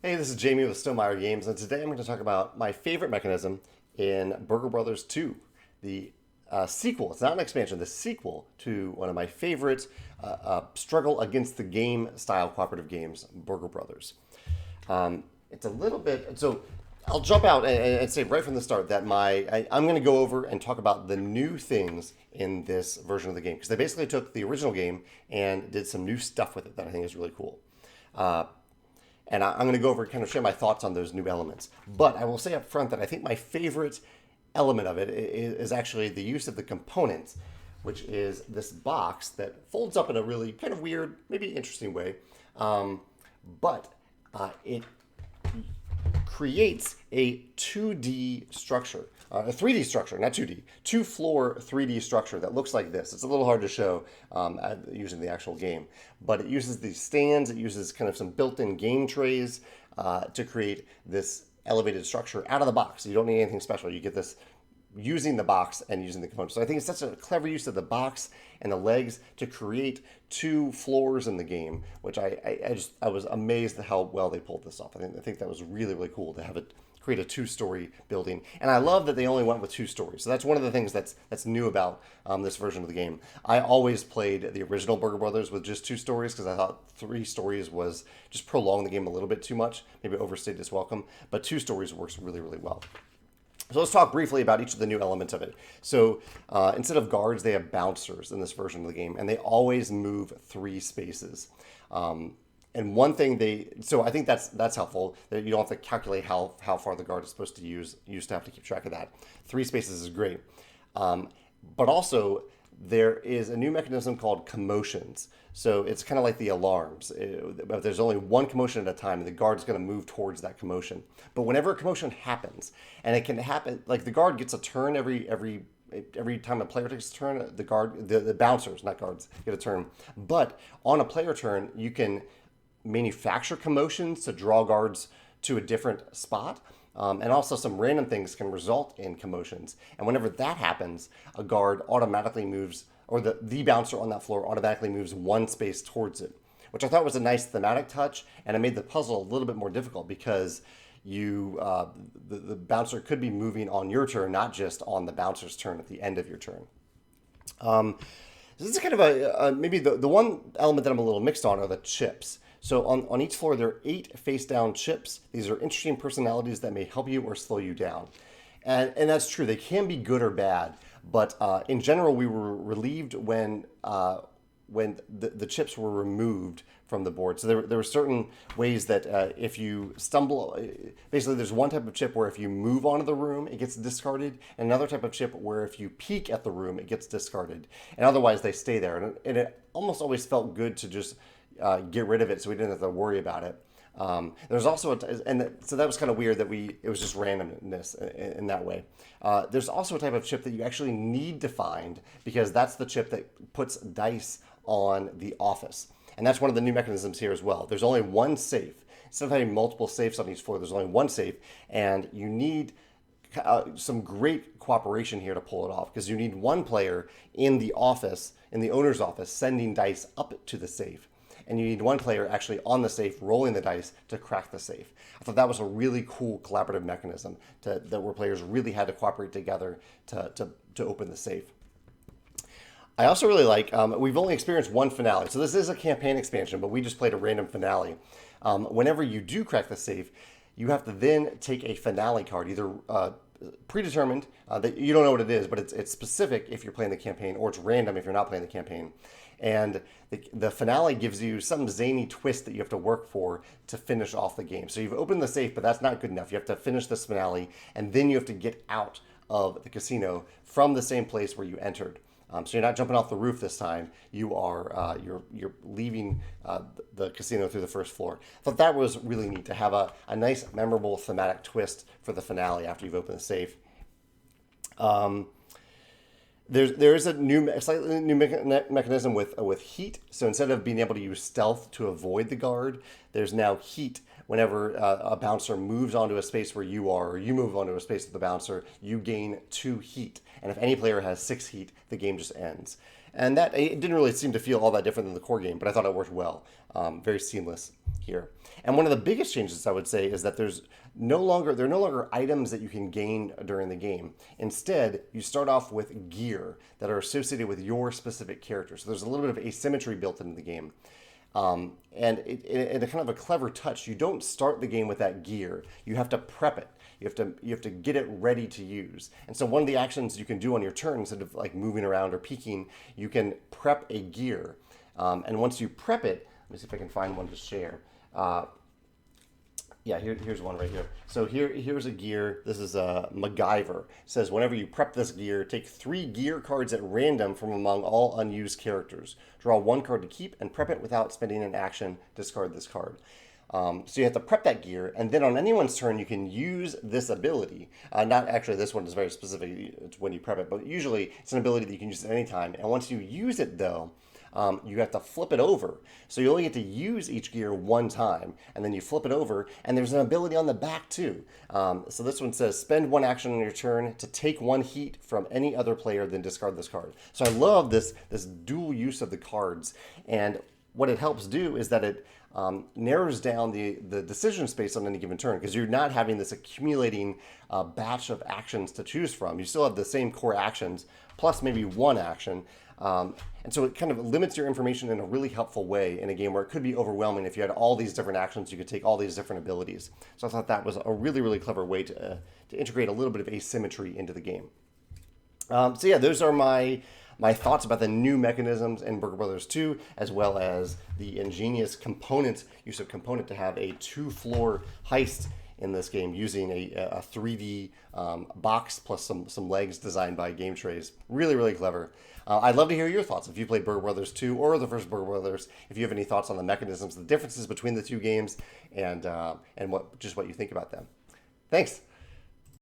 Hey, this is Jamey with Stonemaier Games, and today I'm going to talk about my favorite mechanism in Burgle Bros. 2, the sequel. It's not an expansion, the sequel to one of my favorite struggle against the game style cooperative games, Burgle Brothers. It's a little bit so. I'll jump out and say right from the start that I'm going to go over and talk about the new things in this version of the game because they basically took the original game and did some new stuff with it that I think is really cool. Uh, and I'm going to go over and kind of share my thoughts on those new elements. But I will say up front that I think my favorite element of it is actually the use of the components, which is this box that folds up in a really kind of weird, maybe interesting way. But it creates a 2D structure, a 3D structure, not 2D, two floor 3D structure that looks like this. It's a little hard to show using the actual game, but it uses these stands, it uses kind of some built-in game trays to create this elevated structure out of the box. You don't need anything special. You get this using the box and using the components. So I think it's such a clever use of the box and the legs to create two floors in the game, which I was amazed at how well they pulled this off. I think that was really, really cool to have it create a two-story building. And I love that they only went with two stories. So that's one of the things that's new about this version of the game. I always played the original Burger Brothers with just two stories because I thought three stories was just prolong the game a little bit too much, maybe overstayed its welcome. But two stories works really, really well. So let's talk briefly about each of the new elements of it. So instead of guards, they have bouncers in this version of the game, and they always move 3 spaces. And one thing so I think that's helpful. That you don't have to calculate how far the guard is supposed to use. You used to have to keep track of that. 3 spaces is great. But also, there is a new mechanism called commotions. So it's kind of like the alarms. But there's only one commotion at a time, and the guard is going to move towards that commotion. But whenever a commotion happens, and it can happen, like the guard gets a turn every time a player takes a turn, the bouncers, not guards, get a turn. But on a player turn, you can manufacture commotions to draw guards to a different spot. And also some random things can result in commotions. And whenever that happens, a guard automatically moves, or the bouncer on that floor automatically moves 1 space towards it, which I thought was a nice thematic touch, and it made the puzzle a little bit more difficult because the bouncer could be moving on your turn, not just on the bouncer's turn at the end of your turn. This is kind of maybe the one element that I'm a little mixed on are the chips. So on each floor, there are 8 face-down chips. These are interesting personalities that may help you or slow you down. And that's true. They can be good or bad. But in general, we were relieved when the chips were removed from the board. So there were certain ways that if you stumble, basically there's one type of chip where if you move onto the room, it gets discarded, and another type of chip where if you peek at the room, it gets discarded. And otherwise, they stay there. And it almost always felt good to just get rid of it so we didn't have to worry about it. There's also, so that was kind of weird that it was just randomness in that way. There's also a type of chip that you actually need to find because that's the chip that puts dice on the office. And that's one of the new mechanisms here as well. There's only one safe. Instead of having multiple safes on each floor, there's only one safe, and you need some great cooperation here to pull it off because you need one player in the office, in the owner's office, sending dice up to the safe. And you need one player actually on the safe rolling the dice to crack the safe. I thought that was a really cool collaborative mechanism where players really had to cooperate together to open the safe. I also really like, we've only experienced one finale. So this is a campaign expansion, but we just played a random finale. Whenever you do crack the safe, you have to then take a finale card, either predetermined, that you don't know what it is, but it's specific if you're playing the campaign, or it's random if you're not playing the campaign. And the finale gives you some zany twist that you have to work for to finish off the game. So you've opened the safe, but that's not good enough. You have to finish this finale, and then you have to get out of the casino from the same place where you entered. So you're not jumping off the roof this time. You are you're leaving the casino through the first floor. I thought that was really neat to have a nice, memorable thematic twist for the finale after you've opened the safe. There is a slightly new mechanism with heat. So instead of being able to use stealth to avoid the guard, there's now heat. Whenever a bouncer moves onto a space where you are, or you move onto a space with the bouncer, you gain 2 heat. And if any player has 6 heat, the game just ends. And it didn't really seem to feel all that different than the core game, but I thought it worked well. Very seamless. here. And one of the biggest changes I would say is that there are no longer items that you can gain during the game. Instead, you start off with gear that are associated with your specific character. So there's a little bit of asymmetry built into the game. And in a kind of a clever touch, you don't start the game with that gear. You have to prep it. You have to get it ready to use. And so one of the actions you can do on your turn, instead of like moving around or peeking, you can prep a gear. And once you prep it, let me see if I can find one to share. Yeah, here's one right here. So here's a gear. This is a MacGyver. It says whenever you prep this gear, take 3 gear cards at random from among all unused characters. Draw 1 card to keep and prep it without spending an action. Discard this card. So you have to prep that gear, and then on anyone's turn, you can use this ability. Not actually, this one is very specific. It's when you prep it, but usually it's an ability that you can use at any time. And once you use it, though, you have to flip it over. So you only get to use each gear 1 time, and then you flip it over, and there's an ability on the back too. So this one says, spend 1 action on your turn to take 1 heat from any other player, then discard this card. So I love this dual use of the cards, and what it helps do is that it narrows down the decision space on any given turn, because you're not having this accumulating batch of actions to choose from. You still have the same core actions, plus maybe 1 action. And so it kind of limits your information in a really helpful way in a game where it could be overwhelming if you had all these different actions, you could take all these different abilities. So I thought that was a really, really clever way to integrate a little bit of asymmetry into the game. So yeah, those are my thoughts about the new mechanisms in Burgle Bros. 2, as well as the ingenious use of component to have a 2-floor heist in this game using a 3D box plus some legs designed by Game Trays. Really, really clever. I'd love to hear your thoughts if you played Burgle Bros. 2 or the first Burgle Bros. If you have any thoughts on the mechanisms, the differences between the 2 games, and what you think about them. Thanks.